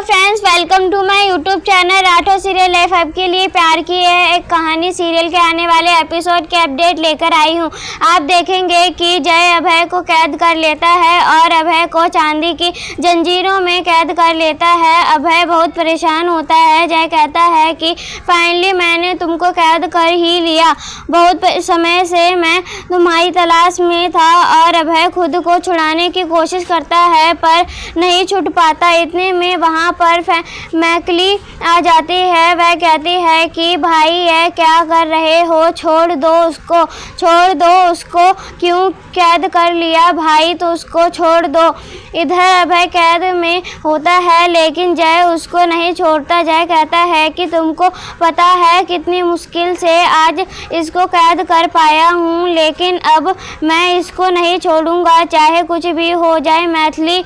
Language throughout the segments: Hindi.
Friends, welcome to my YouTube channel Rathore serial life. आपके लिए प्यार की है एक कहानी सीरियल के आने वाले एपिसोड के अपडेट लेकर आई हूँ। आप देखेंगे कि जय अभय को कैद कर लेता है और अभय को चांदी की जंजीरों में कैद कर लेता है। अभय बहुत परेशान होता है। जय कहता है कि फाइनली मैंने तुमको कैद कर ही लिया, बहुत समय से मैं तुम्हारी तलाश में था। और अभय खुद को छुड़ाने की कोशिश करता है पर नहीं छूट पाता। इतने में वहाँ पर मैकली आ जाती है। वह कहती है कि भाई ये क्या कर रहे हो, छोड़ दो उसको क्यों कैद कर लिया भाई, तो उसको छोड़ दो। इधर अभय कैद में होता है लेकिन जय उसको नहीं छोड़ता। जय कहता है कि तुमको पता है कितनी मुश्किल से आज इसको कैद कर पाया हूँ, लेकिन अब मैं इसको नहीं छोड़ूंगा चाहे कुछ भी हो जाए। मैथिली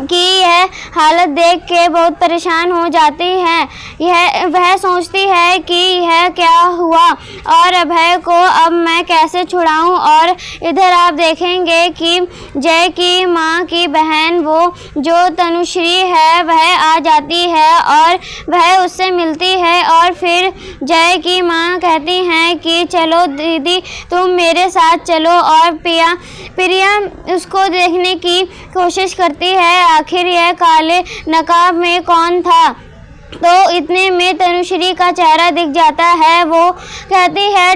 कि यह हालत देख के बहुत परेशान हो जाती हैं। वह सोचती है कि यह क्या हुआ और अभय को अब मैं कैसे छुड़ाऊं। और इधर आप देखेंगे कि जय की माँ की बहन वो जो तनुश्री है वह आ जाती है और वह उससे मिलती है। और फिर जय की माँ कहती हैं कि चलो दीदी तुम मेरे साथ चलो। और प्रिया उसको देखने की कोशिश करती है, आखिर यह काले नकाब में कौन था। तो इतने में तनुश्री का चेहरा दिख जाता है। वो कहती है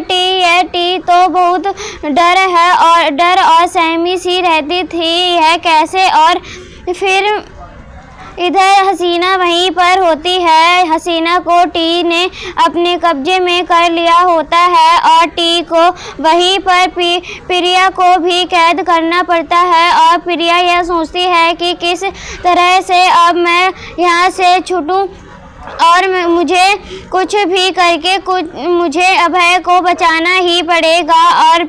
टी तो बहुत डर और सहमी सी रहती थी, यह कैसे। और फिर इधर हसीना वहीं पर होती है। हसीना को टी ने अपने कब्जे में कर लिया होता है और टी को वहीं पर प्रिया को भी कैद करना पड़ता है। और प्रिया यह सोचती है कि किस तरह से अब मैं यहाँ से छूटूं और मुझे कुछ भी करके मुझे अभय को बचाना ही पड़ेगा। और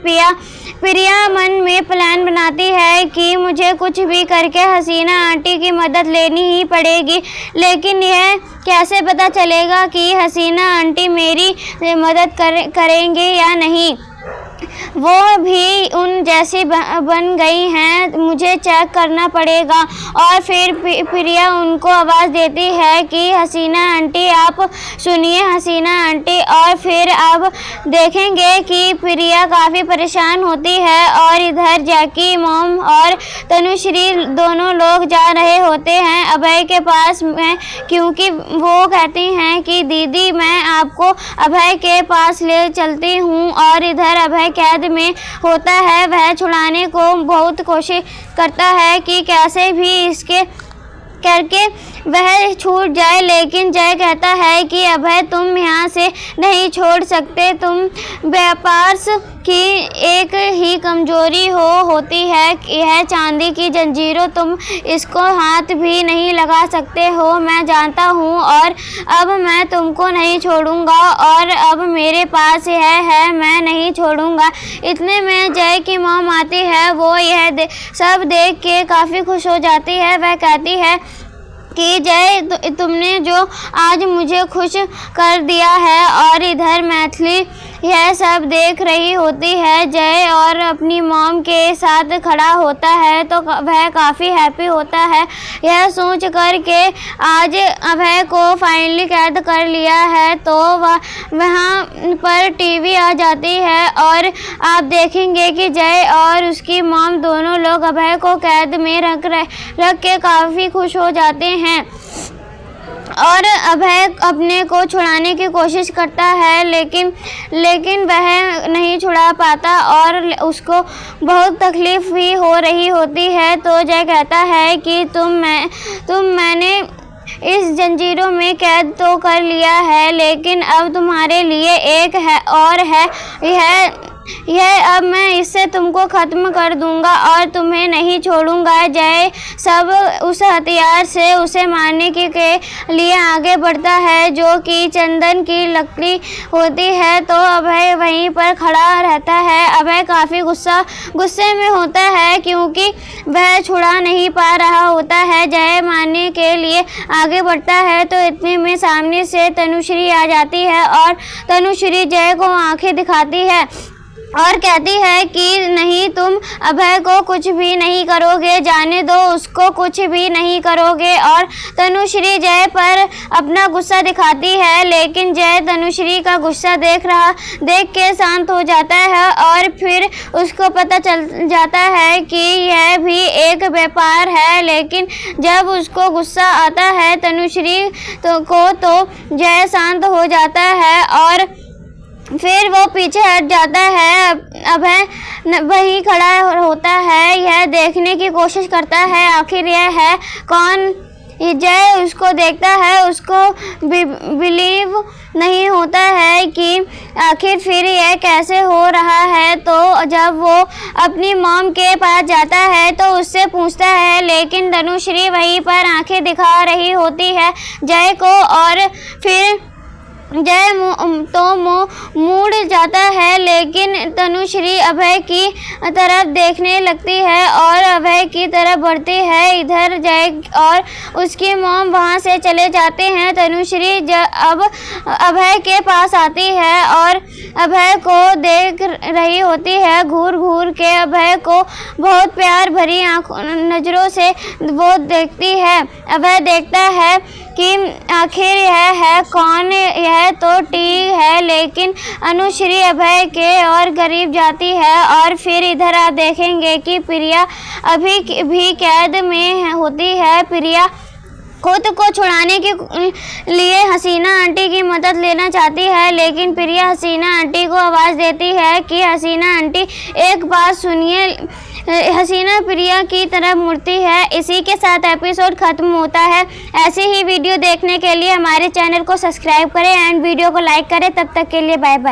प्रिया मन में प्लान बनाती है कि मुझे कुछ भी करके हसीना आंटी की मदद लेनी ही पड़ेगी, लेकिन यह कैसे पता चलेगा कि हसीना आंटी मेरी मदद करेंगे या नहीं। वो भी उन जैसी बन गई हैं, मुझे चेक करना पड़ेगा। और फिर प्रिया उनको आवाज़ देती है कि हसीना आंटी आप सुनिए हसीना आंटी। और फिर अब देखेंगे कि प्रिया काफ़ी परेशान होती है। और इधर जैकी मॉम और तनुश्री दोनों लोग जा रहे होते हैं अभय के पास में, क्योंकि वो कहती हैं कि दीदी मैं आपको अभय के पास ले चलती हूँ। और इधर अभय कैद में होता है। वह छुड़ाने को बहुत कोशिश करता है कि कैसे भी इसके करके वह छूट जाए, लेकिन जय कहता है कि अभय तुम यहाँ से नहीं छोड़ सकते, तुम व्यापार की एक ही कमजोरी होती है यह चांदी की जंजीरों, तुम इसको हाथ भी नहीं लगा सकते हो, मैं जानता हूँ। और अब मैं तुमको नहीं छोड़ूंगा और अब मेरे पास यह है, मैं नहीं छोड़ूंगा। इतने में जय की मॉम आती है। वो यह सब देख के काफ़ी खुश हो जाती है। वह कहती है कि जय तुमने जो आज मुझे खुश कर दिया है। और इधर मैथिली यह सब देख रही होती है। जय और अपनी मॉम के साथ खड़ा होता है तो वह काफ़ी हैप्पी होता है, यह सोच कर के आज अभय को फाइनली कैद कर लिया है। तो वहाँ पर टीवी आ जाती है और आप देखेंगे कि जय और उसकी मॉम दोनों लोग अभय को कैद में रख के काफ़ी खुश हो जाते हैं। और अभय अपने को छुड़ाने की कोशिश करता है लेकिन वह नहीं छुड़ा पाता और उसको बहुत तकलीफ़ भी हो रही होती है। तो जय कहता है कि मैंने इस जंजीरों में कैद तो कर लिया है, लेकिन अब तुम्हारे लिए एक है और है यह अब मैं इससे तुमको ख़त्म कर दूंगा और तुम्हें नहीं छोड़ूंगा। जय सब उस हथियार से उसे मारने के लिए आगे बढ़ता है जो कि चंदन की लकड़ी होती है। तो अभय वहीं पर खड़ा रहता है। अभय काफ़ी गुस्से में होता है क्योंकि वह छुड़ा नहीं पा रहा होता है। जय मारने के लिए आगे बढ़ता है तो इतने में सामने से तनुश्री आ जाती है और तनुश्री जय को आंखें दिखाती है। और कहती है कि नहीं, तुम अभय को कुछ भी नहीं करोगे, जाने दो, उसको कुछ भी नहीं करोगे। और तनुश्री जय पर अपना गुस्सा दिखाती है, लेकिन जय तनुश्री का गुस्सा देख के शांत हो जाता है और फिर उसको पता चल जाता है कि यह भी एक व्यापार है। लेकिन जब उसको गुस्सा आता है तनुश्री तो जय शांत हो जाता है और फिर वो पीछे हट जाता है। अभय वहीं खड़ा होता है, यह देखने की कोशिश करता है आखिर यह है कौन। जय उसको देखता है, उसको बिलीव नहीं होता है कि आखिर फिर यह कैसे हो रहा है। तो जब वो अपनी मॉम के पास जाता है तो उससे पूछता है, लेकिन तनुश्री वहीं पर आंखें दिखा रही होती है जय को। और फिर जय तो मुड़ जाता है, लेकिन तनुश्री अभय की तरफ देखने लगती है और अभय की तरफ बढ़ती है। इधर जय और उसकी मॉम वहां से चले जाते हैं। तनुश्री अब अभय के पास आती है और अभय को देख रही होती है घूर घूर के। अभय को बहुत प्यार भरी नज़रों से वो देखती है। अभय देखता है कि आखिर यह है कौन। यह तो टी है, लेकिन अनुश्री अभय के और करीब जाती है। और फिर इधर आप देखेंगे कि प्रिया अभी भी कैद में होती है। प्रिया खुद को छुड़ाने के लिए हसीना आंटी की मदद लेना चाहती है, लेकिन प्रिया हसीना आंटी को आवाज़ देती है कि हसीना आंटी एक बात सुनिए। हसीना प्रिया की तरफ मुड़ती है। इसी के साथ एपिसोड खत्म होता है। ऐसे ही वीडियो देखने के लिए हमारे चैनल को सब्सक्राइब करें एंड वीडियो को लाइक करें। तब तक के लिए बाय बाय।